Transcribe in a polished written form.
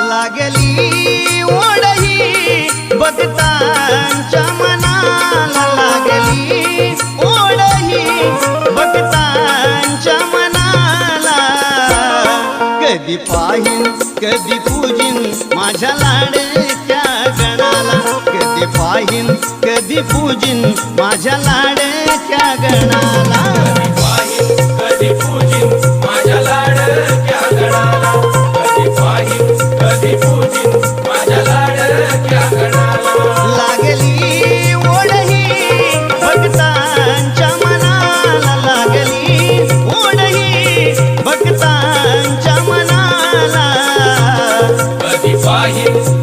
लागली ओढही भक्तांच्या मनाला, लागली ओढही भक्तांच्या मनाला. कधी पाहीन कधी पूजिन माझ्या लाडक्या गणाला, कधी पाहीन कधी पूजिन माझ्या लाडक्या गणाला. कधी पूजिन माझ्या लाडक्या गणाला, कधी पाहीन कधी पूजिन माझ्या लाडक्या गणाला. लागली ओढही भक्तांच्या मनाला, लागली ओढही भक्तांच्या मनाला. कधी पाहीन